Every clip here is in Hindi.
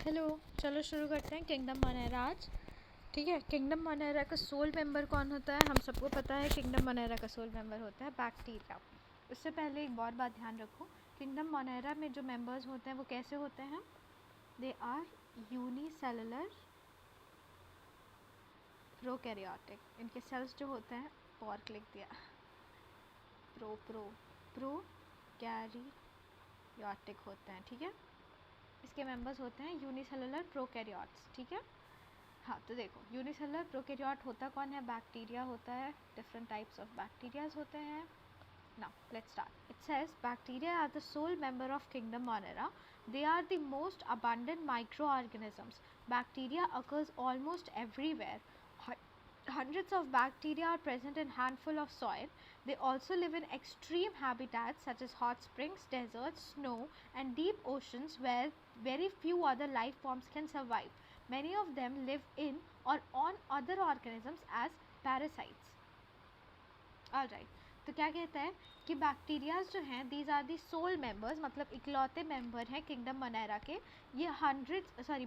हेलो, चलो शुरू करते हैं किंगडम मोनेरा आज। ठीक है, किंगडम मोनेरा का सोल मेंबर कौन होता है? हम सबको पता है किंगडम मोनेरा का सोल मेंबर होता है बैक्टीरिया। उससे पहले एक बहुत बात ध्यान रखो, किंगडम मोनेरा में जो मेंबर्स होते हैं वो कैसे होते हैं? They are unicellular prokaryotic. इनके सेल्स जो होते हैं, पॉर्क लिख दिया, प्रोकैरियोटिक होते हैं। ठीक है, इसके मेंबर्स होते हैं यूनिसेलुलर प्रोकैरियोट्स। ठीक है, हाँ तो देखो, यूनिसेलुलर प्रोकैरियोट होता कौन है? बैक्टीरिया होता है। डिफरेंट टाइप्स ऑफ बैक्टीरियाज होते हैं। Now let's start. It says bacteria are the sole member of kingdom Monera. They are the most abundant microorganisms. Bacteria occurs almost everywhere. Hundreds of bacteria are present in handful of soil. They also live in extreme habitats such as hot springs, deserts, snow, and deep oceans where very few other life forms can survive. Many of them live in or on other organisms as parasites. Alright, तो क्या कहता है कि बैक्टीरियाज जो हैं these are the sole members, मतलब इकलौते मेंबर हैं किंगडम मोनेरा के। ये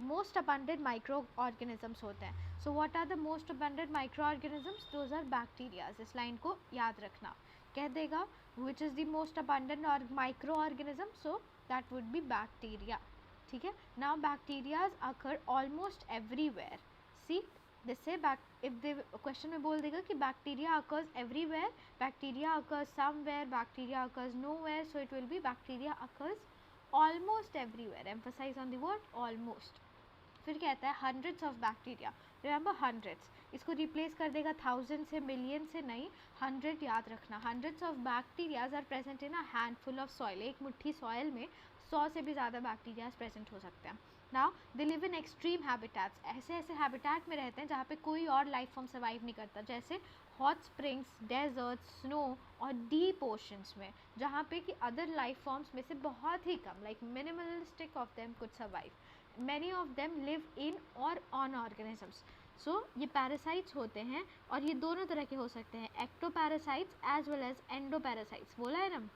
मोस्ट अबंडेंट माइक्रो ऑर्गेनिजम्स होते हैं। So what are the most abundant microorganisms? Those are bacterias. इस लाइन को याद रखना। कह देगा which is the most abundant microorganism, so that would be bacteria. ठीक है, now bacterias occur almost everywhere. See जैसे इफ द क्वेश्चन में बोल देगा कि bacteria occurs everywhere, bacteria occurs somewhere, bacteria occurs nowhere, so it will be bacteria occurs almost everywhere. Emphasize on the word almost. फिर कहता है hundreds of bacteria. Remember hundreds, इसको रिप्लेस कर देगा थाउजेंड से, मिलियन से नहीं, हंड्रेड याद रखना। Hundreds of bacterias are present in a handful of soil. एक मुट्ठी सॉइल में 100 से भी ज़्यादा बैक्टीरियाज प्रेजेंट हो सकते हैं। Now they live in extreme habitats. ऐसे ऐसे हैबिटेट में रहते हैं जहाँ पे कोई और लाइफ फॉर्म सर्वाइव नहीं करता, जैसे हॉट स्प्रिंग्स, डेजर्ट्स, स्नो और डीप ओशंस में, जहाँ पे कि अदर लाइफ फॉर्म्स में से बहुत ही कम, like minimalistic of them could survive. Many of them live in और ऑन ऑर्गेनिजम्स। सो ये पैरासाइट्स होते हैं और ये दोनों तरह के हो सकते हैं, ectoparasites as well as endoparasites. बोला है ना,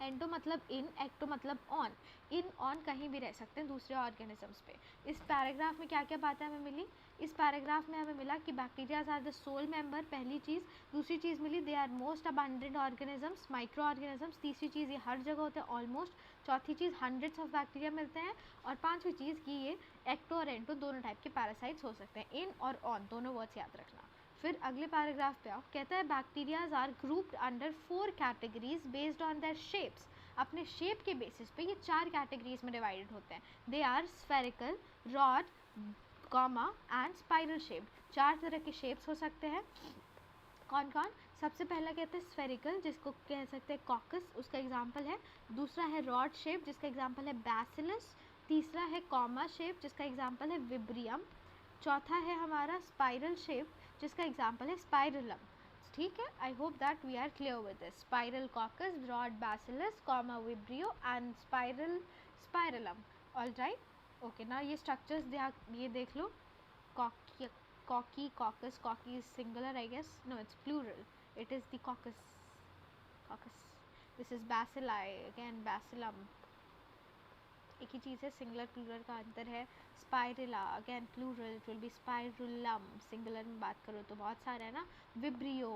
एंडो मतलब इन, एक्टो मतलब ऑन। इन ऑन कहीं भी रह सकते हैं दूसरे ऑर्गेनिजम्स पे। इस पैराग्राफ में क्या क्या बातें हमें मिली? इस पैराग्राफ में हमें मिला कि bacterias are the sole member, पहली चीज़। दूसरी चीज़ मिली they are most abundant organisms, micro organisms. तीसरी चीज़ ये हर जगह होते हैं ऑलमोस्ट। चौथी चीज़ हंड्रेड्स ऑफ बैक्टीरिया मिलते हैं। और पांचवी चीज़ कि ये एक्टो और एंडो दोनों टाइप के पैरासाइट्स हो सकते हैं। इन और ऑन दोनों वर्ड्स याद रखना। फिर अगले पैराग्राफ पे आओ, कहता है bacterias are grouped under 4 categories based on their shapes. अपने शेप के बेसिस पे ये 4 कैटेगरीज में डिवाइडेड होते हैं। They are spherical, rod, comma and spiral shaped. 4 तरह के शेप्स हो सकते हैं। कौन कौन? सबसे पहला कहते हैं स्फेरिकल, जिसको कह सकते हैं कॉकस, उसका एग्जाम्पल है। दूसरा है रॉड शेप, जिसका एग्जाम्पल है बैसिलस। तीसरा है कॉमा शेप, जिसका एग्जाम्पल है विब्रियम। चौथा है हमारा स्पाइरल शेप, जिसका एग्जाम्पल है स्पाइरलम। ठीक है, I hope that we are clear with this. Spiral coccus, rod bacillus, comma vibrio and spirillum. Alright, okay. ना ये स्ट्रक्चर्स ये देख लो। Cocci, coccus, cocci is singular I guess, no it's plural, it is the coccus. This is bacilli, again bacillum, एक ही चीज़ है, सिंगुलर प्लूरल का अंतर है। Spirilla again plural, it will B spirillum. Singular में बात करो तो बहुत सारे है ना, vibrio,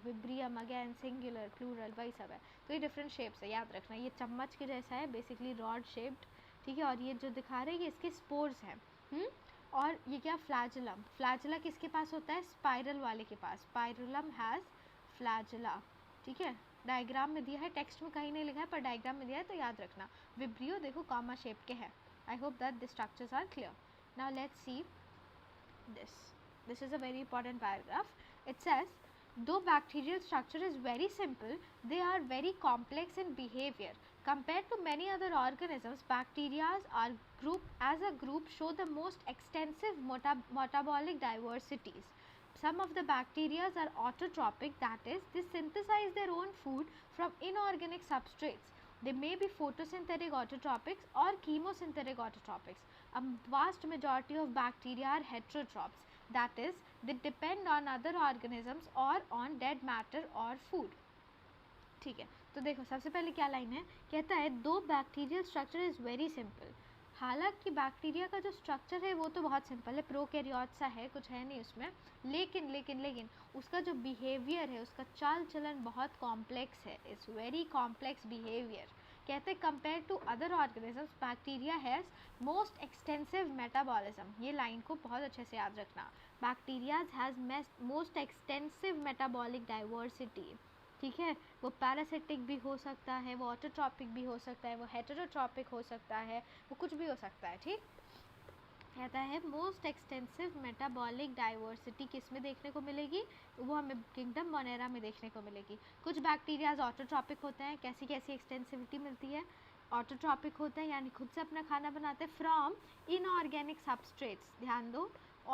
vibrium again singular, plural वही सब है। तो ये डिफरेंट शेप्स है, याद रखना। ये चम्मच के जैसा है, बेसिकली रॉड शेप्ड। ठीक है, और ये जो दिखा रहे हैं ये इसके स्पोर्स हैं। और ये क्या? फ्लैजुलम। फ्लैजुला किसके पास होता है? स्पाइरल वाले के पास। Spirillum has flagella. ठीक है, डायग्राम में दिया है, टेक्स्ट में कहीं नहीं लिखा है पर डायग्राम में दिया है, तो याद रखना। विब्रियो देखो कॉमा शेप के हैं। I hope that the structures are clear. Now let's see this is a very important paragraph. It says, though bacterial structure is very simple, they are very complex in behavior. Compared to many other organisms, bacteria are grouped as a group show the most extensive metabolic diversities. Some of the bacteria are autotrophic, that is, they synthesize their own food from inorganic substrates. They may be photosynthetic autotrophics or chemosynthetic autotrophics. A vast majority of bacteria are heterotrophs, that is, they depend on other organisms or on dead matter or food. ठीक है, तो देखो सबसे पहले क्या लाइन है, कहता है दो bacterial structure is very simple. हालांकि बैक्टीरिया का जो स्ट्रक्चर है वो तो बहुत सिंपल है, प्रोकैरियोट सा है, कुछ है नहीं उसमें, लेकिन उसका जो बिहेवियर है, उसका चाल चलन बहुत कॉम्प्लेक्स है, इट्स वेरी कॉम्प्लेक्स बिहेवियर। कहते हैं compare to other organisms bacteria has most extensive metabolism, ये लाइन को बहुत अच्छे से याद रखना, bacterias has most extensive metabolic diversity, ठीक है। वो पैरासिटिक भी हो सकता है, वो ऑटोट्रॉपिक भी हो सकता है, वो हेटेरोट्रॉपिक हो सकता है, वो कुछ भी हो सकता है, ठीक। कहता है मोस्ट एक्सटेंसिव मेटाबॉलिक डाइवर्सिटी किस में देखने को मिलेगी, वो हमें किंगडम मोनेरा में देखने को मिलेगी। कुछ बैक्टीरियाज ऑटोट्रॉपिक होते हैं, कैसी कैसी एक्सटेंसिविटी मिलती है, ऑटोट्रॉपिक होते हैं यानी खुद से अपना खाना बनाते हैं फ्रॉम इनऑर्गेनिक सबस्ट्रेट्स, ध्यान दो,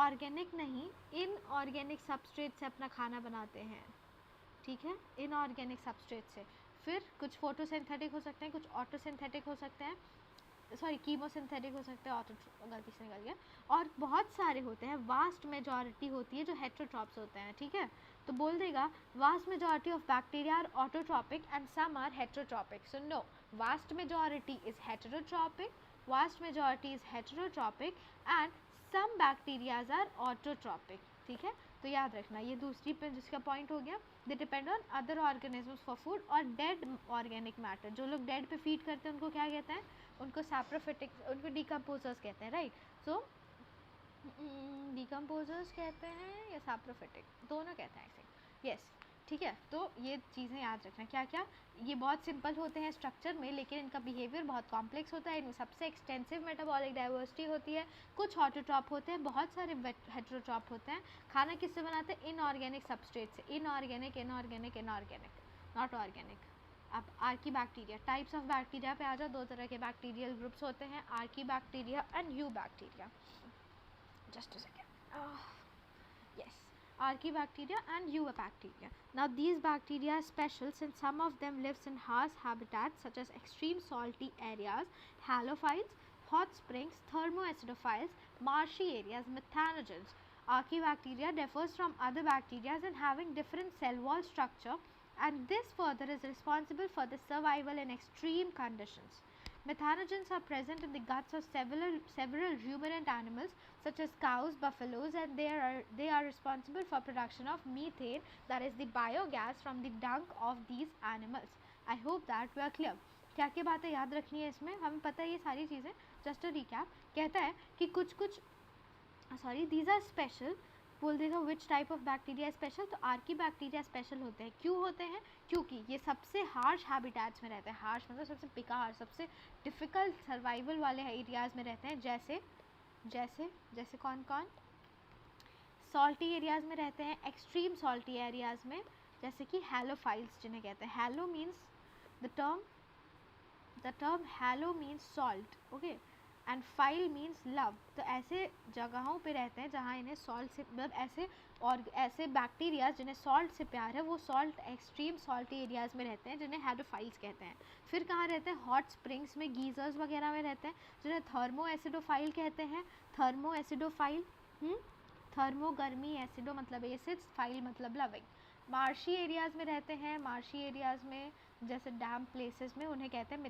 ऑर्गेनिक नहीं, इनऑर्गेनिक सबस्ट्रेट से अपना खाना बनाते हैं, ठीक है, इनऑर्गेनिक सबस्ट्रेट से। फिर कुछ फोटोसिंथेटिक हो सकते हैं, कुछ ऑटोसिंथेटिक हो सकते हैं, सॉरी कीमोसिंथेटिक हो सकते हैं, ऑटो गलती से निकल गया, और बहुत सारे होते हैं, वास्ट मेजॉरिटी होती है जो हेटेरोट्रॉप्स होते हैं, ठीक है। तो बोल देगा vast majority of bacteria are autotrophic and some are heterotrophic, so no, vast majority is heterotrophic, vast majority is heterotrophic and some bacterias are autotrophic, ठीक है। तो याद रखना ये दूसरी पे जिसका पॉइंट हो गया, they depend on other organisms for food, और डेड ऑर्गेनिक मैटर, जो लोग डेड पे फीड करते हैं उनको क्या कहते हैं, उनको सैप्रोफिटिक, उनको डिकम्पोजर्स कहते हैं, राइट। सो डिकम्पोजर्स कहते हैं या सैप्रोफिटिक, दोनों कहते हैं आई थिंक, यस, ठीक है। तो ये चीज़ें याद रखना, क्या क्या, ये बहुत सिंपल होते हैं स्ट्रक्चर में, लेकिन इनका बिहेवियर बहुत कॉम्प्लेक्स होता है, इनमें सबसे एक्सटेंसिव मेटाबॉलिक डाइवर्सिटी होती है, कुछ ऑटोट्रॉप होते हैं, बहुत सारे हेटेरोट्रॉप होते हैं। खाना किससे बनाते हैं, इनऑर्गेनिक सबस्ट्रेट से, inorganic inorganic inorganic, not organic. अब archaebacteria, types of bacteria पे आ जाओ, दो तरह के बैक्टीरियल ग्रुप्स होते हैं, Archie bacteria and you bacteria, just a second, yes, Archaebacteria and Eubacteria. Now these bacteria are special since some of them lives in harsh habitats such as extreme salty areas, halophiles, hot springs, thermoacidophiles, marshy areas, methanogens. Archaebacteria differs from other bacteria in having different cell wall structure, and this further is responsible for the survival in extreme conditions. Methanogens are present in the guts of several ruminant animals such as cows, buffaloes, and they are responsible for production of methane, that is the biogas from the dung of these animals. I hope that we are clear. क्या क्या बातें याद रखनी है इसमें, हमें पता है ये सारी चीज़ें, जस्ट अ रिकैप। कहता है कि कुछ सॉरी दीज आर स्पेशल, बोल देगा which type of bacteria special, तो आर्की बैक्टीरिया स्पेशल होते हैं, क्यों होते हैं, क्योंकि ये सबसे हार्श हैबिटेट्स में रहते हैं, हार्श मतलब सबसे बेकार, सबसे डिफ़िकल्ट सर्वाइवल वाले एरियाज़ में रहते हैं, जैसे कौन कौन, सॉल्टी एरियाज़ में रहते हैं, एक्सट्रीम सॉल्टी एरियाज़ में, जैसे कि हैलोफाइल्स जिन्हें कहते हैं, hello means the term hello means salt, okay, and file means love, तो ऐसे जगहों पे रहते हैं जहाँ इन्हें सॉल्ट से, मतलब ऐसे बैक्टीरियाज जिन्हें सॉल्ट से प्यार है, वो सॉल्ट, एक्सट्रीम सॉल्टी एरियाज़ में रहते हैं जिन्हें हैलोफाइल्स कहते हैं। फिर कहाँ रहते हैं, हॉट स्प्रिंग्स में, गीजर्स वगैरह में रहते हैं जिन्हें थर्मो एसिडोफाइल कहते हैं, थर्मो एसिडोफाइल, थर्मो गर्मी, एसिडो मतलब एसिड्स, फाइल मतलब लविंग। मार्शी एरियाज़ में रहते हैं, मार्शी एरियाज़ में जैसे डैम प्लेसेस में, उन्हें कहते हैं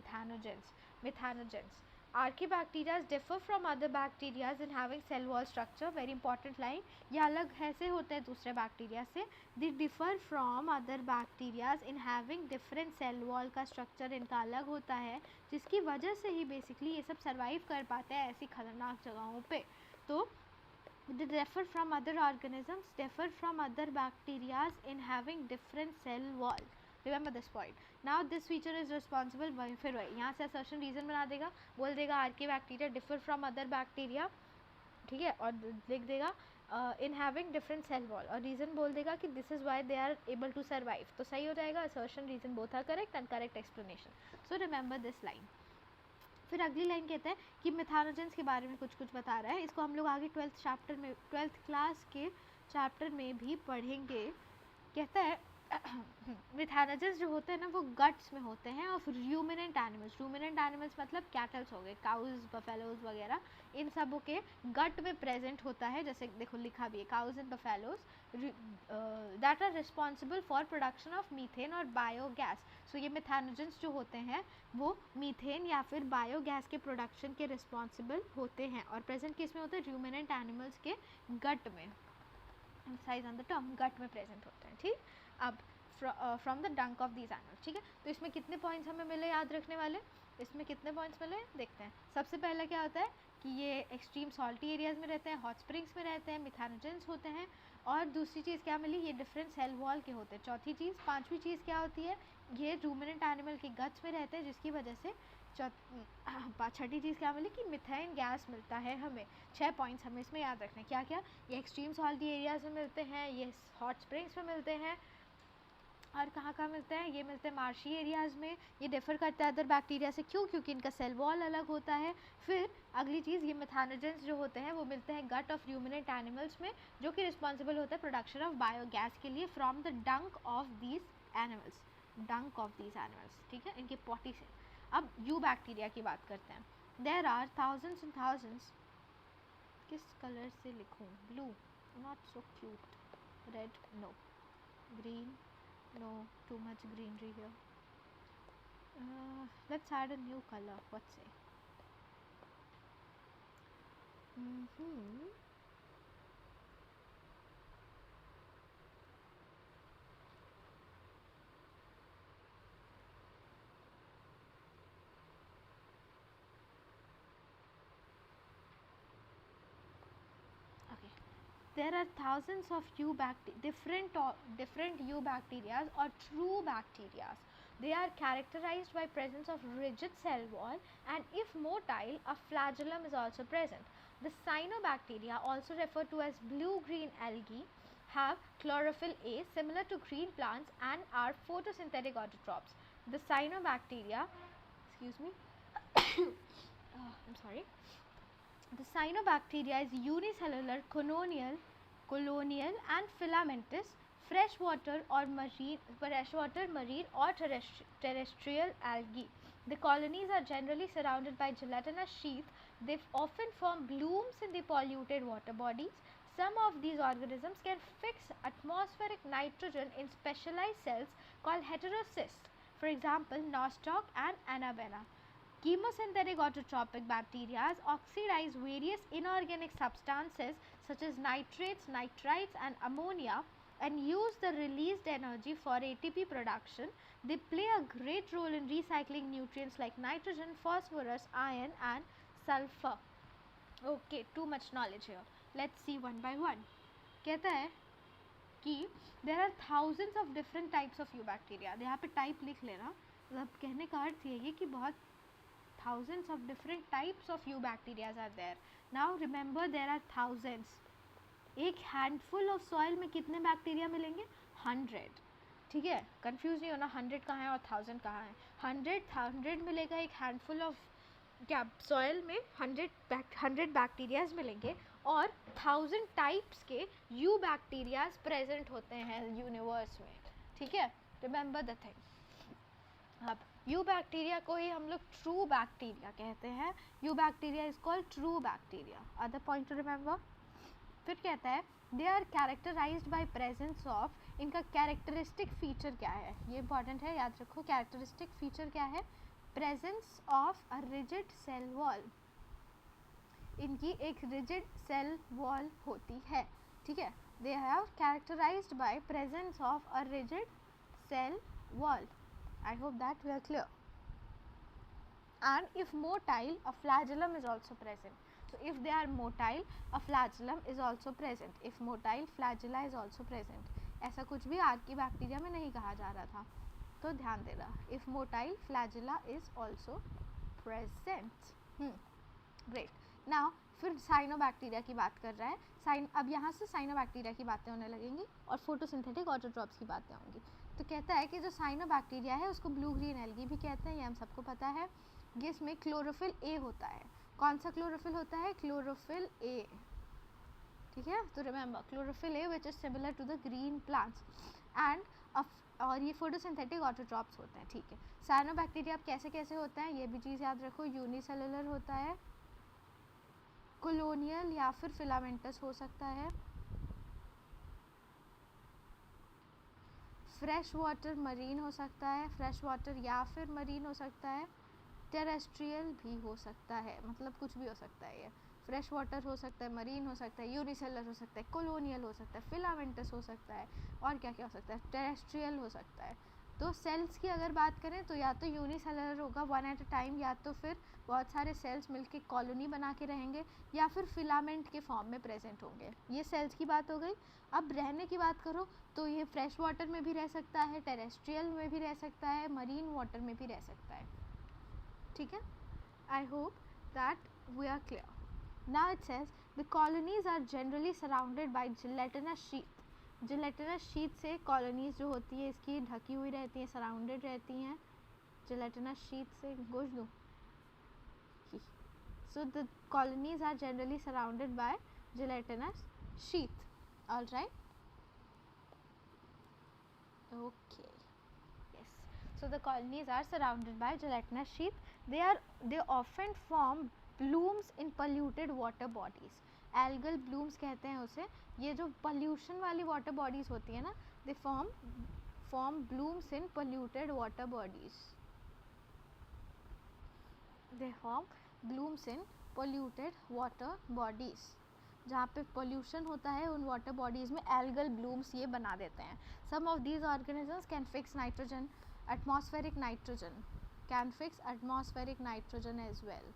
methanogens. Archaebacteria differ from other bacteria in having cell wall structure, very important line, ये अलग ऐसे होते हैं दूसरे बैक्टीरिया से, they differ from other bacteria in having different cell wall का structure इनका अलग होता है, जिसकी वजह से ही बेसिकली ये सब सर्वाइव कर पाते हैं ऐसी खतरनाक जगहों पे। तो they differ from other organisms, differ from other bacteria in having different cell wall, remember this point. Now this feature is responsible, फिर वही यहाँ से असर्शन रीजन बना देगा, बोल देगा archaebacteria differ from other bacteria, ठीक है, और लिख देगा in having different cell wall, और रीज़न बोल देगा कि this is why they are able to survive, तो सही हो जाएगा, assertion reason both are correct and correct explanation, so remember this line. फिर अगली लाइन कहता है कि मिथानोजेंस के बारे में कुछ बता रहा है, इसको हम लोग आगे 12th क्लास के चैप्टर में भी पढ़ेंगे। कहता है मिथेनोजेंस जो होते हैं ना वो गट्स में होते हैं of ruminant animals. Ruminant animals मतलब कैटल्स हो गए, काउज, बफेलोज वगैरह, इन सबों के गट में प्रेजेंट होता है. जैसे देखो लिखा भी है, cows and buffaloes that are responsible for production of methane और बायोगैस. सो ये मिथेनोजेंस जो होते हैं वो मीथेन या फिर बायोगैस के प्रोडक्शन के रिस्पॉन्सिबल होते हैं और प्रेजेंट किस में होते हैं, रूमिनेंट एनिमल्स के गट में. एम्फसाइज ऑन द टर्म, गट में प्रेजेंट होते हैं. ठीक, अब फ्रॉम द डंक ऑफ दीज एनिमल्स. ठीक है, तो इसमें कितने पॉइंट्स हमें मिले याद रखने वाले, इसमें कितने पॉइंट्स मिले देखते हैं. सबसे पहला क्या होता है कि ये एक्सट्रीम सॉल्टी एरियाज में रहते हैं, हॉट स्प्रिंग्स में रहते हैं, मिथेनोजेंस होते हैं. और दूसरी चीज़ क्या मिली, ये डिफरेंट सेल वॉल के होते हैं. चौथी चीज़, पांचवी चीज़ क्या होती है, ये रूमिनेंट एनिमल के गट्स में रहते हैं जिसकी वजह से छठी चीज़ क्या मिली कि मिथेन गैस मिलता है हमें. 6 पॉइंट्स हमें इसमें याद रखना है. क्या क्या, ये एक्सट्रीम सॉल्टी एरियाज में मिलते हैं, ये हॉट स्प्रिंग्स में मिलते हैं, और कहाँ कहाँ मिलते हैं, ये मिलते हैं मार्शी एरियाज़ में. ये डिफ़र करता है अदर बैक्टीरिया से, क्यों, क्योंकि इनका सेल वॉल अलग होता है. फिर अगली चीज़, ये मिथेनोजेंस जो होते हैं वो मिलते हैं गट ऑफ रूमिनेंट एनिमल्स में, जो कि रिस्पॉन्सिबल होता है प्रोडक्शन ऑफ बायोगैस के लिए फ्रॉम द डंक ऑफ दीज एनिमल्स. डंक ऑफ दीज एनिमल्स, ठीक है, इनके पॉटी से. अब यू बैक्टीरिया की बात करते हैं. There are thousands and thousands, किस कलर से लिखूँ, blue, not so cute, red no, green, no, too much greenery here. Let's add a new color, what say? Okay, there are thousands of different eubacteria or true bacteria. They are characterized by presence of rigid cell wall, and if motile, a flagellum is also present. The cyanobacteria, also referred to as blue-green algae, have chlorophyll A similar to green plants and are photosynthetic autotrophs. The cyanobacteria, excuse me, I'm sorry. The cyanobacteria is unicellular, colonial and filamentous, freshwater, marine or terrestrial algae. The colonies are generally surrounded by gelatinous sheath. They often form blooms in the polluted water bodies. Some of these organisms can fix atmospheric nitrogen in specialized cells called heterocysts. For example, nostoc and anabaena. Chemosynthetic autotrophic bacteria oxidize various inorganic substances such as nitrates, nitrites, and ammonia and use the released energy for ATP production. They play a great role in recycling nutrients like nitrogen, phosphorus, iron, and sulfur. Okay, too much knowledge here. Let's see one by one. कहता है कि there are thousands of different types of eubacteria. यहाँ पे type लिख लेना, मतलब कहने का अर्थ ये है कि बहुत thousands of different types of eubacteria are there. Now remember, there are thousands. एक हैंडफुल ऑफ सॉइल में कितने बैक्टीरिया मिलेंगे, 100. ठीक है, कंफ्यूज नहीं होना 100 कहाँ है और 1000 कहाँ है. 100 मिलेगा एक हैंडफुल ऑफ क्या सॉइल में, 100 बैक्टीरियाज मिलेंगे और 1000 टाइप्स के यू बैक्टीरियाज प्रेजेंट होते हैं यूनिवर्स में. ठीक है, रिमेंबर द थिंग. अब यू बैक्टीरिया को ही हम लोग ट्रू बैक्टीरिया कहते हैं. Eubacteria is called true bacteria. Other point to remember. फिर कहता है they are characterized by presence of, इनका कैरेक्टरिस्टिक फीचर क्या है, ये इंपॉर्टेंट है, याद रखो. कैरेक्टरिस्टिक फीचर क्या है, presence of a rigid cell wall. इनकी एक रिजिड सेल वॉल होती है. ठीक है, they have characterized by presence of a rigid cell wall. I hope that we are clear. And if motile, a flagellum is also present. So if they are motile, a flagellum is also present. If motile, flagella is also present. ऐसा कुछ भी आर्की बैक्टीरिया में नहीं कहा जा रहा था, तो ध्यान देना. If motile, flagella is also present. Great. Now फिर साइनोबैक्टीरिया की बात कर रहा है. अब यहाँ से साइनोबैक्टीरिया की बातें होने लगेंगी और फोटोसिंथेटिक ऑटोट्रॉप्स की बातें होंगी. तो कहता है कि जो साइनोबैक्टीरिया है उसको ब्लू ग्रीन एल्गी भी कहते हैं, ये हम सबको पता है. जिसमें क्लोरोफिल ए होता है. कौन सा क्लोरोफिल होता है, क्लोरोफिल ए. ठीक है, तो remember chlorophyll A which is similar to the green plants. And और ये फोटोसिंथेटिक ऑटोट्रॉप्स होते हैं, ठीक है। साइनोबैक्टीरिया अब कैसे कैसे होते हैं ये भी चीज़ याद रखो, यूनिसेलुलर होता है, कॉलोनियल या फिर फिलामेंटस हो सकता है, फ्रेश वाटर मरीन हो सकता है, फ्रेश वाटर या फिर मरीन हो सकता है, टेरेस्ट्रियल भी हो सकता है, मतलब कुछ भी हो सकता है, ये फ्रेश वाटर हो सकता है, मरीन हो सकता है, यूनिसेलर हो सकता है, कॉलोनियल हो सकता है, फिलामेंटस हो सकता है, और क्या क्या हो सकता है, टेरेस्ट्रियल हो सकता है। तो सेल्स की अगर बात करें तो या तो यूनिसेलर होगा वन एट अ टाइम, या तो फिर बहुत सारे सेल्स मिलके कॉलोनी बना के रहेंगे, या फिर फिलामेंट के फॉर्म में प्रेजेंट होंगे। ये सेल्स की बात हो गई। अब रहने की बात करो तो ये फ्रेश वाटर में भी रह सकता है, टेरेस्ट्रियल में भी रह सकता है, मरीन वाटर में भी रह सकता है, ठीक है। I hope that we are clear. Now it says the colonies are generally surrounded by gelatinous sheath. Gelatinous sheath से colonies जो होती है इसकी ढकी हुई रहती हैं, surrounded रहती हैं gelatinous sheath से। गोश दूँ? So the colonies are generally surrounded by gelatinous sheath. All right. Okay. Yes. So the colonies are surrounded by gelatinous sheath. They often form blooms in polluted water bodies. Algal blooms कहते हैं उसे। ये जो pollution वाली water bodies होती है ना, they form blooms in polluted water bodies. They form blooms in polluted water bodies. जहाँ पे पोल्यूशन होता है उन वाटर बॉडीज़ में एल्गल ब्लूम्स ये बना देते हैं. Some of these organisms can fix nitrogen, atmospheric nitrogen, can fix atmospheric nitrogen as well.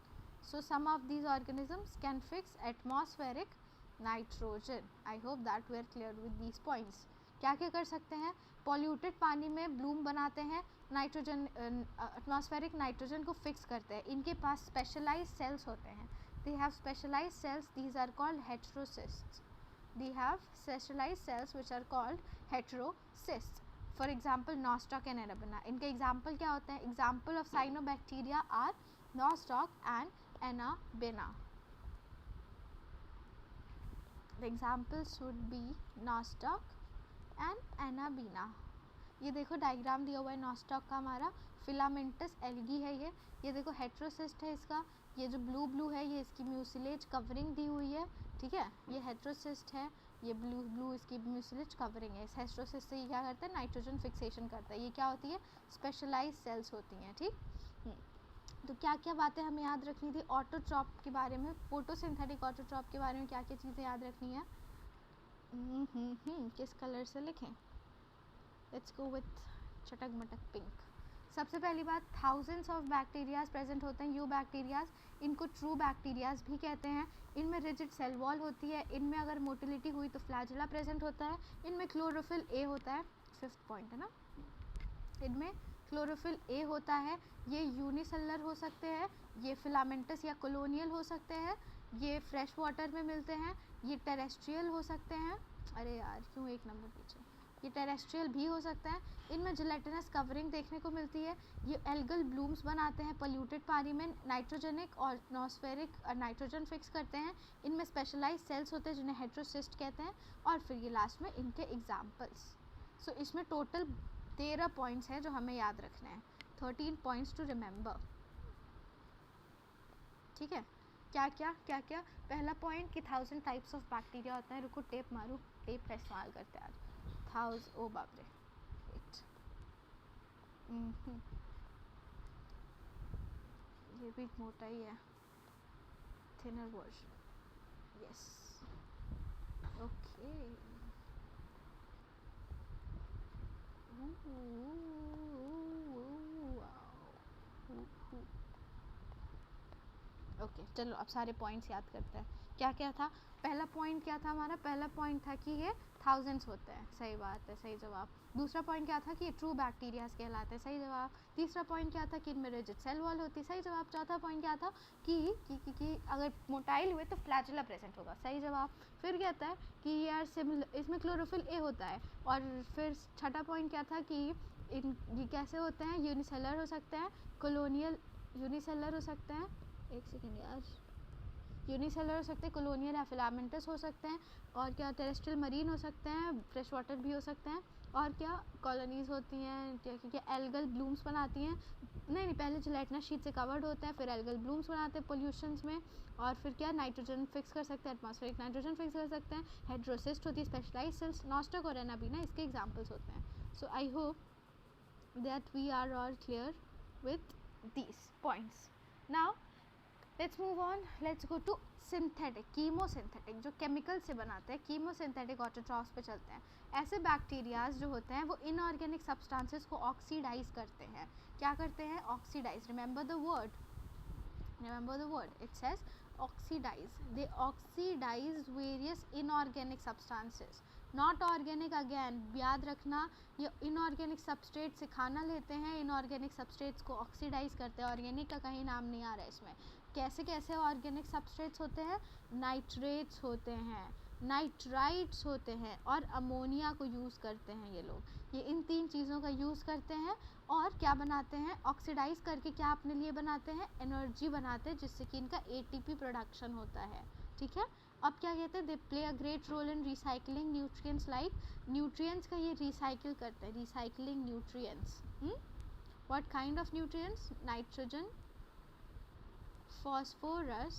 So some of these organisms can fix atmospheric nitrogen. I hope that we are clear with these points. क्या क्या कर सकते हैं? पॉल्यूटेड पानी में ब्लूम बनाते हैं, नाइट्रोजन एटमॉस्फेरिक नाइट्रोजन को फिक्स करते हैं. इनके पास स्पेशलाइज्ड सेल्स होते हैं. They have specialized cells. These are called heterocysts. They have specialized cells which are called heterocysts. For example, Nostoc and Arabina. इनके example क्या होते हैं? Example of cyanobacteria are Nostoc and Arabina. The examples should be Nostoc and Arabina. ये देखो डायग्राम दिया हुआ है नॉस्टॉक का हमारा. फिलामेंटस एल्गी है ये देखो हेट्रोसिस्ट है इसका. ये जो ब्लू ब्लू है ये इसकी म्यूसिलेज कवरिंग दी हुई है, ठीक है. ये हेट्रोसिस्ट है, ये ब्लू ब्लू इसकी म्यूसिलेज कवरिंग है. इस हेट्रोसिस्ट से ये क्या करता है? नाइट्रोजन फिक्सेशन करता है. ये क्या होती है? स्पेशलाइज्ड सेल्स होती हैं, ठीक. तो क्या क्या बातें हमें याद रखनी थी ऑटोट्रॉप के बारे में, फोटोसिंथेटिक ऑटोट्रॉप के बारे में क्या क्या चीज़ें याद रखनी है? किस कलर से लिखें? लेट्स गो विथ चटक मटक पिंक. सबसे पहली बात, थाउजेंड्स ऑफ बैक्टीरियाज प्रेजेंट होते हैं, यू बैक्टीरियाज. इनको ट्रू बैक्टीरियाज भी कहते हैं. इनमें रिजिड सेल वॉल होती है. इनमें अगर मोटिलिटी हुई तो फ्लैजेला प्रेजेंट होता है. इनमें क्लोरोफिल ए होता है. 5th पॉइंट है ना. इनमें क्लोरोफिल ए होता है. ये यूनिसेलुलर हो सकते हैं, ये फिलामेंटस या कॉलोनियल हो सकते हैं, ये फ्रेश वाटर में मिलते हैं, ये टेरेस्ट्रियल हो सकते हैं. अरे यार क्यों एक नंबर पीछे. ये टेरेस्ट्रियल भी हो सकता है. इनमें जिलेटिनस कवरिंग देखने को मिलती है. ये एल्गल ब्लूम्स बनाते हैं पोल्यूटेड पानी में. नाइट्रोजेनिक और एटमॉस्फेरिक नाइट्रोजन फिक्स करते हैं. इनमें स्पेशलाइज्ड सेल्स होते हैं जिन्हें हेट्रोसिस्ट कहते हैं. और फिर ये लास्ट में इनके एग्जाम्पल्स. सो इसमें टोटल 13 पॉइंट्स हैं जो हमें याद रखने हैं. 13 पॉइंट्स टू रिमेंबर, ठीक है. क्या क्या पहला पॉइंट कि 1000 टाइप्स ऑफ बैक्टीरिया होता है. रुको टेप मारूँ, टेप का इस्तेमाल करते हैं आज. ओ बाप रे, वेट. ये भी मोटा ही है, thinner version. Yes, okay. Okay चलो अब सारे पॉइंट्स याद करते हैं. क्या क्या था? पहला पॉइंट क्या था हमारा? पहला पॉइंट था कि ये थाउजेंड्स होते हैं. सही बात है, सही जवाब. दूसरा पॉइंट क्या था? कि ये ट्रू बैक्टीरियाज कहलाते हैं. सही जवाब. तीसरा पॉइंट क्या था? कि इनमें रिजिड सेल वॉल होती है. सही जवाब. चौथा पॉइंट क्या था? कि अगर मोटाइल हुए तो फ्लैजेला प्रेजेंट होगा. सही जवाब. फिर क्या था? कि यार सिमिलर, इसमें क्लोरोफिल ए होता है. और फिर छठा पॉइंट क्या था? कि ये कैसे होते हैं? यूनिसेलर हो सकते हैं, कॉलोनियल यूनिसेलर हो सकते हैं. एक सेकेंड यार, यूनिसेलुलर हो सकते हैं, कॉलोनियल या फिलामेंटस हो सकते हैं, और क्या टेरेस्ट्रियल मरीन हो सकते हैं, फ्रेश वाटर भी हो सकते हैं, और क्या कॉलोनीज होती हैं क्या एल्गल ब्लूम्स बनाती हैं, नहीं पहले जिलेटिनस शीट से कवर्ड होते हैं, फिर एल्गल ब्लूम्स बनाते हैं पोल्यूशंस में, और फिर क्या नाइट्रोजन फिक्स कर सकते हैं, एटमॉस्फेरिक नाइट्रोजन फिक्स कर सकते हैं, हेड्रोसिस्ट होती है, स्पेशलाइज सेल्स, नॉस्टक और एनाबीना इसके एग्जांपल्स होते हैं. So I hope that we are all clear with these points. Now let's move on, let's go to synthetic, chemosynthetic, जो केमिकल से बनाते हैं, कीमोसिंथेटिक ऑटोट्रॉफ्स पे चलते हैं. ऐसे बैक्टीरियाज जो होते हैं वो इनऑर्गेनिक सब्सटेंसेस को ऑक्सीडाइज करते हैं. क्या करते हैं? Oxidize. Remember the word, it says oxidize. They oxidize various inorganic substances. Not organic, again याद रखना, ये इनऑर्गेनिक सबस्ट्रेट से खाना लेते हैं, इनऑर्गेनिक सबस्ट्रेट्स को ऑक्सीडाइज करते हैं. ऑर्गेनिक का कहीं नाम नहीं आ रहा है इसमें. कैसे कैसे ऑर्गेनिक सबस्ट्रेट्स होते हैं? नाइट्रेट्स होते हैं, नाइट्राइट्स होते हैं, और अमोनिया को यूज़ करते हैं ये लोग. ये इन 3 चीज़ों का यूज़ करते हैं और क्या बनाते हैं? ऑक्सीडाइज करके क्या अपने लिए बनाते हैं? एनर्जी बनाते हैं, जिससे कि इनका ATP प्रोडक्शन होता है. ठीक है. अब क्या कहते हैं? They play a great role in recycling nutrients. Like nutrients का ये रिसाइकिल करते हैं, recycling nutrients. What kind of nutrients? Nitrogen, phosphorus,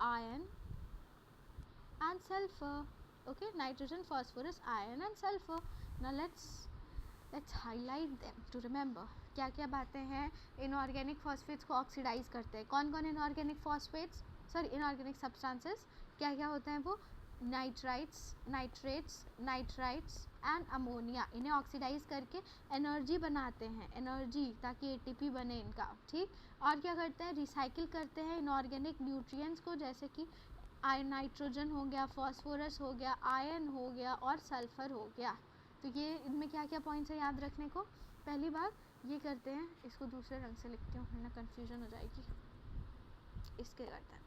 iron and sulfur. Okay, nitrogen, phosphorus, iron and sulfur. Now let's highlight them to remember. क्या क्या बातें हैं? इनऑर्गेनिक फॉस्फेट्स को ऑक्सीडाइज करते हैं. कौन कौन इनऑर्गेनिक फॉस्फेट्स, इनऑर्गेनिक सब्सटेंसेस क्या क्या होते हैं? वो नाइट्राइट्स, नाइट्राइट्स एंड अमोनिया. इन्हें ऑक्सीडाइज करके एनर्जी बनाते हैं, एनर्जी, ताकि ATP बने इनका. ठीक. और क्या करते हैं? रिसाइकिल करते हैं इनऑर्गेनिक न्यूट्रिएंट्स को, जैसे कि नाइट्रोजन हो गया, फॉस्फोरस हो गया, आयरन हो गया और सल्फर हो गया. तो ये इनमें क्या क्या पॉइंट्स है याद रखने को? पहली बात ये करते हैं, इसको दूसरे रंग से लिखती हूँ वरना कन्फ्यूजन हो जाएगी. इसके करते हैं,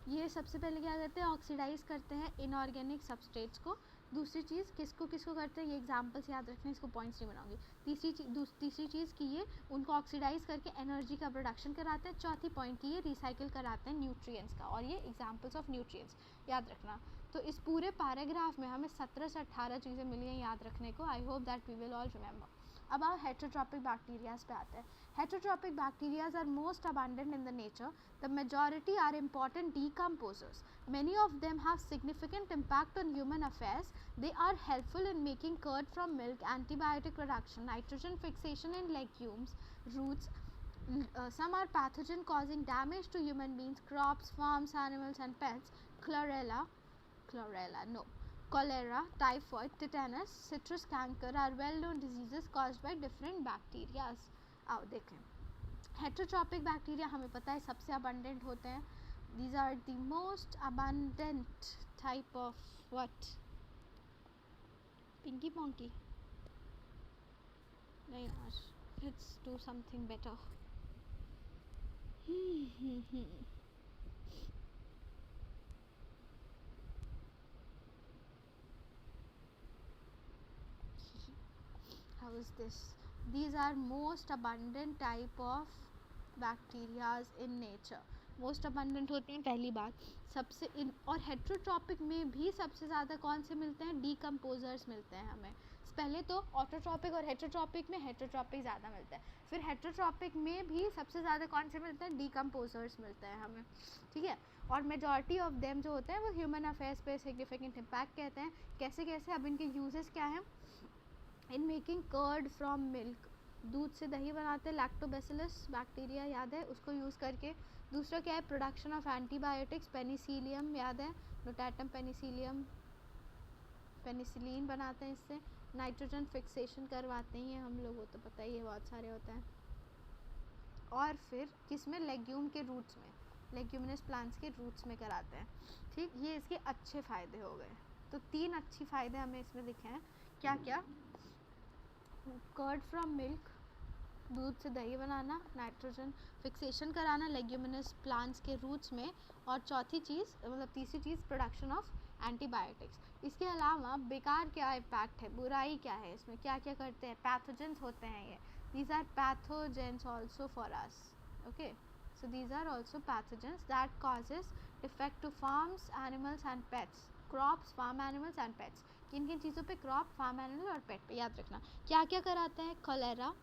ये सबसे पहले क्या करते हैं? ऑक्सीडाइज करते हैं इनऑर्गेनिक सबस्ट्रेट्स को. दूसरी चीज़ किसको करते हैं? ये एग्जांपल्स याद रखना, इसको पॉइंट्स नहीं बनाऊंगी. तीसरी चीज़ की ये उनको ऑक्सीडाइज करके एनर्जी का प्रोडक्शन कराते हैं. चौथी पॉइंट की ये रिसाइकिल कराते हैं न्यूट्रिएंट्स का. और ये एग्जांपल्स ऑफ न्यूट्रिएंट्स याद रखना. तो इस पूरे पैराग्राफ में हमें 17 से 18 चीज़ें मिली हैं याद रखने को. I hope that we will all remember. अब आप हेटरोट्रॉपिक बैक्टीरियाज पे आते हैं. Heterotrophic bacteria are most abundant in the nature. The majority are important decomposers. Many of them have significant impact on human affairs. They are helpful in making curd from milk, antibiotic production, nitrogen fixation in legumes, roots. Some are pathogen causing damage to human beings, crops, farms, animals and pets. Cholera, typhoid, tetanus, citrus canker are well-known diseases caused by different bacteria. आओ देखें. हेटरोट्रॉपिक बैक्टीरिया हमें पता है सबसे अबंडेंट होते हैं. These are the most abundant type of what? पिंकी पोंकी? नहीं यार, let's do something better. How is this? These are most abundant type of bacteria in nature. most abundant होती हैं पहली बात. सबसे और हेटरोट्रॉपिक में भी सबसे ज़्यादा कौन से मिलते हैं? डीकम्पोजर्स मिलते हैं हमें. पहले तो ऑटोट्रॉपिक और हेटरोट्रॉपिक में हेटरोट्रॉपिक ज़्यादा मिलता है. फिर हेटरोट्रॉपिक में भी सबसे ज़्यादा कौन से मिलते हैं? डीकम्पोजर्स मिलते हैं हमें. ठीक है. और मेजॉरिटी ऑफ देम जो होते हैं वो ह्यूमन अफेयर्स पे सिग्निफिकेंट इम्पैक्ट कहते हैं. कैसे कैसे? अब इनके यूजेस क्या हैं? In making curd from milk, दूध से दही बनाते हैं. लैक्टोबैसिलस बैक्टीरिया याद है, उसको यूज़ करके. दूसरा क्या है? Production of antibiotics. पेनिसिलियम याद है, नोटाटम पेनिसिलियम, पेनिसिलिन बनाते हैं इससे. नाइट्रोजन फिक्सेशन करवाते हैं हम लोग, वो तो पता ही है, बहुत सारे होते हैं. और फिर किस में? लेग्यूम के रूट्स में, लेग्यूमिनस प्लांट्स के रूट्स में कराते हैं. ठीक. ये इसके अच्छे फ़ायदे हो गए. तो 3 अच्छी फ़ायदे हमें इसमें दिखे हैं. क्या क्या? कर्ड फ्रॉम मिल्क, दूध से दही बनाना, नाइट्रोजन फिक्सेशन कराना लेग्यूमिनस प्लांट्स के रूट्स में, और चौथी चीज़ मतलब तीसरी चीज़ प्रोडक्शन ऑफ एंटीबायोटिक्स. इसके अलावा बेकार क्या इम्पैक्ट है, बुराई क्या है इसमें? क्या क्या करते हैं? पैथोजेंस होते हैं ये. These are pathogens also for us. Okay. So these are also pathogens that causes defect to farms, animals and pets. Crops, farm animals and pets. किन किन चीज़ों पे? क्रॉप, फार्म एनिमल और पेट पे. याद रखना क्या क्या कराता है? Cholera,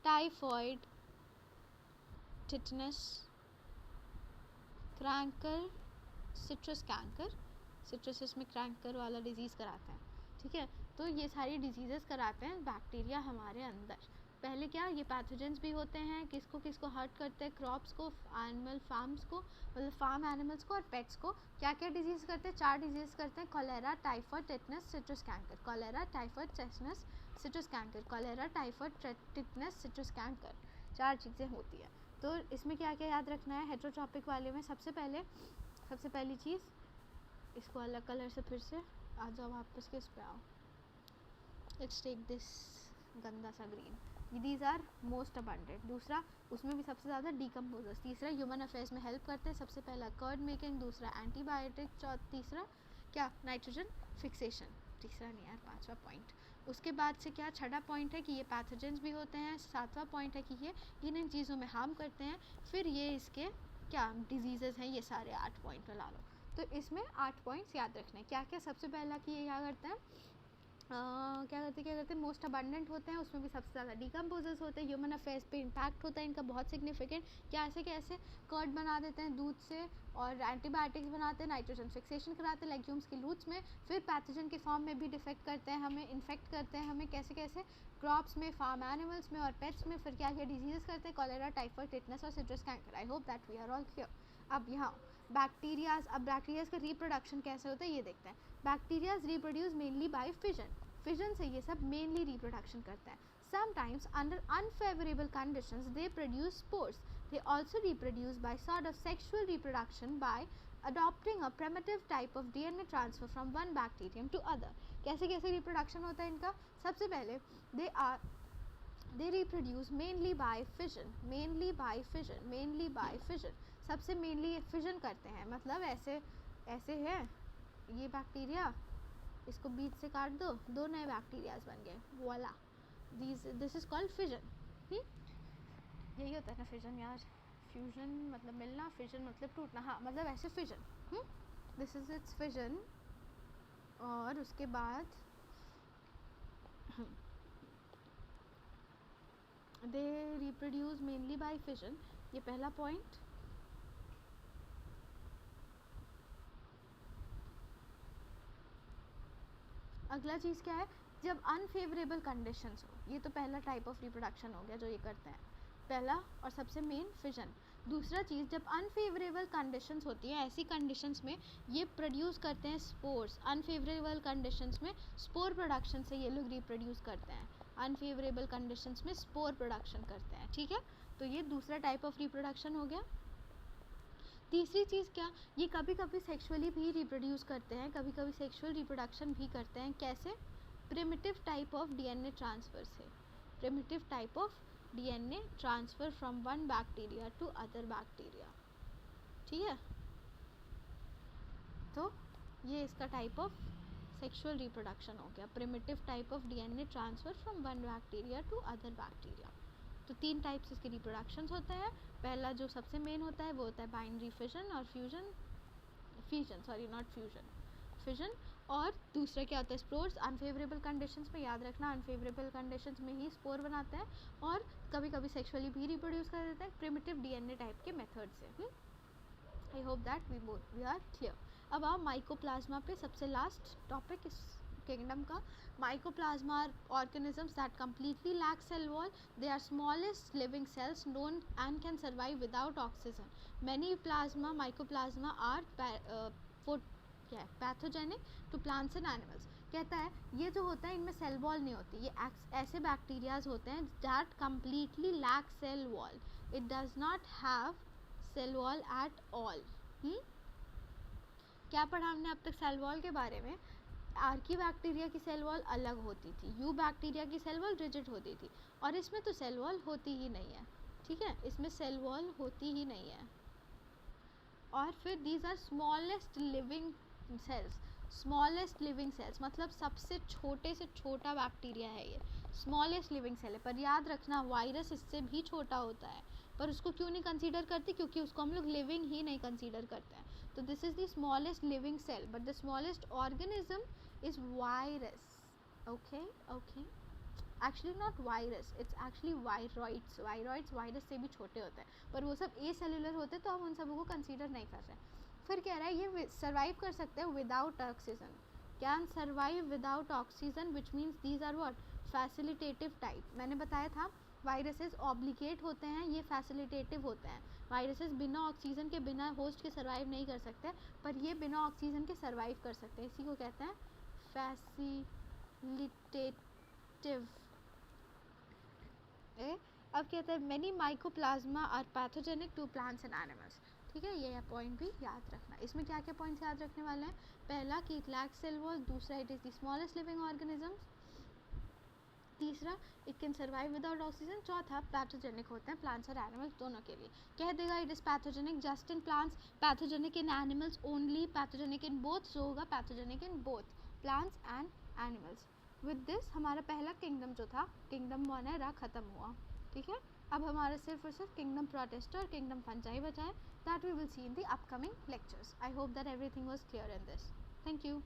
typhoid, tetanus, canker, citrus canker. Citrus इसमें क्रैंकर वाला डिजीज़ कराता है. ठीक है, तो ये सारी डिजीज़ेस कराते हैं बैक्टीरिया हमारे अंदर. पहले क्या, ये पैथोजेंस भी होते हैं. किसको किसको हर्ट करते हैं? क्रॉप्स को, एनिमल फार्म्स को, मतलब फार्म एनिमल्स को और पेट्स को. क्या क्या डिजीज़ करते हैं? 4 डिजीज़ करते हैं. Cholera, typhoid, tetanus, citrus canker. Cholera, typhoid, tetanus, citrus canker. Cholera, typhoid, tetanus, citrus canker. 4 चीज़ें होती हैं. तो इसमें क्या क्या याद रखना है? हेटेरोट्रॉपिक वाले में सबसे पहली चीज़, इसको अलग कलर से फिर से आ जाओ वापस के इस पे आओ. लेट्स टेक दिस गंदा सा green. These are most abundant. दूसरा, उसमें भी सबसे ज़्यादा डीकम्पोजर्स. तीसरा, ह्यूमन अफेयर्स में हेल्प करते हैं. सबसे पहला कर्ड मेकिंग. दूसरा, एंटीबायोटिक. तीसरा क्या? Nitrogen fixation. तीसरा नहीं यार, 5वां पॉइंट. उसके बाद से क्या? 6वां पॉइंट है कि ये पैथोजेंस भी होते हैं. 7वां पॉइंट है कि ये इन चीज़ों में हार्म करते हैं. फिर ये इसके क्या डिजीज़ेस हैं. ये सारे 8 पॉइंट ला लो. तो इसमें 8 पॉइंट्स याद रखने. क्या क्या? सबसे पहला कि ये क्या करते हैं, क्या करते हैं, मोस्ट अबंडेंट होते हैं. उसमें भी सबसे ज़्यादा डीकम्पोजर्स होते हैं. ह्यूमन अफेयर्स पे इम्पैक्ट होता है इनका बहुत सिग्निफिकेंट. कैसे कर्ड बना देते हैं दूध से, और एंटीबायोटिक्स बनाते हैं, नाइट्रोजन फिक्सेशन कराते हैं लेग्यूम्स की रूट्स में. फिर पैथोजन के फॉर्म में भी डिफेक्ट करते हैं, हमें इन्फेक्ट करते हैं हमें. कैसे? क्रॉप्स में, फार्म एनिमल्स में और पेट्स में. फिर क्या क्या डिजीज़ करते हैं? कॉलेरा, टाइफॉइड, टिटनस और citrus canker. I hope that we are all clear. अब यहाँ बैक्टीरियाज. अब बैक्टीरियाज का रिप्रोडक्शन कैसे होता है ये देखते हैं. Bacterias reproduce mainly by fission. Fission से ये सब मेनली रिप्रोडक्शन करता है. Sometimes under unfavorable conditions they produce spores. They also reproduce by sort of sexual reproduction by adopting a primitive type of DNA transfer from one bacterium to other. कैसे रिप्रोडक्शन होता है इनका? सबसे पहले they reproduce mainly by fission. सबसे मेनली ये फिजन करते हैं. मतलब ऐसे है ये बैक्टीरिया, इसको बीच से काट दो, 2 नए बैक्टीरियाज बन गए. वोला, दिस इज कॉल्ड फिजन. यही होता है ना फिजन यार. फ्यूजन मतलब मिलना, फिजन मतलब टूटना. हाँ, मतलब ऐसे fission. This is it's fission. और उसके बाद they reproduce mainly by fission. ये पहला पॉइंट. अगला चीज़ क्या है? जब अनफेवरेबल कंडीशंस हो. ये तो पहला टाइप ऑफ रिप्रोडक्शन हो गया जो ये करते हैं, पहला और सबसे मेन फिजन. दूसरा चीज़, जब अनफेवरेबल कंडीशंस होती हैं, ऐसी कंडीशंस में ये प्रोड्यूस करते हैं स्पोर्स. अनफेवरेबल कंडीशंस में स्पोर प्रोडक्शन से ये लोग रिप्रोड्यूस करते हैं. अनफेवरेबल कंडीशंस में स्पोर प्रोडक्शन करते हैं. ठीक है, तो ये दूसरा टाइप ऑफ रिप्रोडक्शन हो गया. तीसरी चीज़ क्या? ये कभी कभी सेक्सुअली भी रिप्रोड्यूस करते हैं, कभी कभी सेक्सुअल रिप्रोडक्शन भी करते हैं. कैसे? Primitive type of DNA transfer से. Primitive type of DNA transfer from one bacteria to other bacteria. ठीक है, तो ये इसका टाइप ऑफ सेक्सुअल रिप्रोडक्शन हो गया. Primitive type of DNA transfer from one bacteria to other bacteria. तो 3 टाइप्स इसके रिप्रोडक्शंस होते हैं. पहला जो सबसे मेन होता है वो होता है बाइनरी फिजन और फिजन. और दूसरा क्या होता है? स्पोर्स. अनफेवरेबल कंडीशंस में, याद रखना, अनफेवरेबल कंडीशंस में ही स्पोर बनाते हैं. और कभी कभी सेक्सुअली भी रिप्रोड्यूस कर देते हैं प्रिमिटिव डीएनए टाइप के मेथड से. I hope that we are clear. अब आओ माइकोप्लाज्मा पे. सबसे लास्ट टॉपिक इस किंगडम का. Mycoplasma are organisms that completely lack cell wall. They are smallest living cells known and can survive without oxygen. Many mycoplasma are pathogenic to plants and animals. कहता है ये जो होता है इनमें सेल वॉल नहीं होती. ये ऐसे बैक्टीरियाज होते हैं that completely lack cell wall. It does not have cell wall at all. क्या पढ़ा हमने अब तक सेल वॉल के बारे में? आर्की बैक्टीरिया की सेल वॉल अलग होती थी, यू बैक्टीरिया की सेल वॉल रिजिड होती थी, और इसमें तो सेल वॉल होती ही नहीं है. ठीक है, इसमें सेल वॉल होती ही नहीं है. और फिर these are smallest living cells. मतलब सबसे छोटे से छोटा बैक्टीरिया है ये. स्मॉलेस्ट लिविंग सेल है. पर याद रखना वायरस इससे भी छोटा होता है. पर उसको क्यों नहीं कंसीडर करते, क्योंकि उसको हम लोग लिविंग ही नहीं कंसीडर करते हैं. तो this is the smallest living cell, but the smallest organism is virus. Okay okay, actually not virus, it's actually viroids. Viroids virus से भी छोटे होते हैं, पर वो सब ए सेलुलर होते हैं, तो हम उन सबों को कंसीडर नहीं कर रहे हैं. फिर कह रहा है ये सर्वाइव कर सकते हैं without oxygen. Can survive without oxygen, which means these are what, facilitative type. मैंने बताया था वायरसेस ऑब्लिगेट होते हैं, ये फैसिलिटेटिव होते हैं. वायरसेस बिना ऑक्सीजन के, बिना होस्ट के सर्वाइव नहीं कर सकते, पर ये बिना ऑक्सीजन के सर्वाइव कर सकते हैं. इसी को कहते हैं फैसिलिटेटिव. अब कहते हैं many mycoplasma are pathogenic to plants and animals. ठीक है, ये पॉइंट भी याद रखना. इसमें क्या क्या पॉइंट्स याद रखने वाले हैं? पहला कि इट लैक्स सेल वॉल, दूसरा it is the smallest living organism, तीसरा it can survive without oxygen, चौथा पैथोजेनिक होते हैं प्लांट्स और एनिमल्स दोनों के लिए. कह देगा it is pathogenic just in plants, pathogenic in animals only, pathogenic in both, so होगा pathogenic in both plants and animals. With this हमारा पहला किंगडम जो था, किंगडम मोनेरा, ख़त्म हुआ. ठीक है, अब हमारा सिर्फ और सिर्फ किंगडम प्रोटिस्टा और किंगडम फंजाई बचा है. That we will see in the upcoming lectures. I hope that everything was clear in this. Thank you.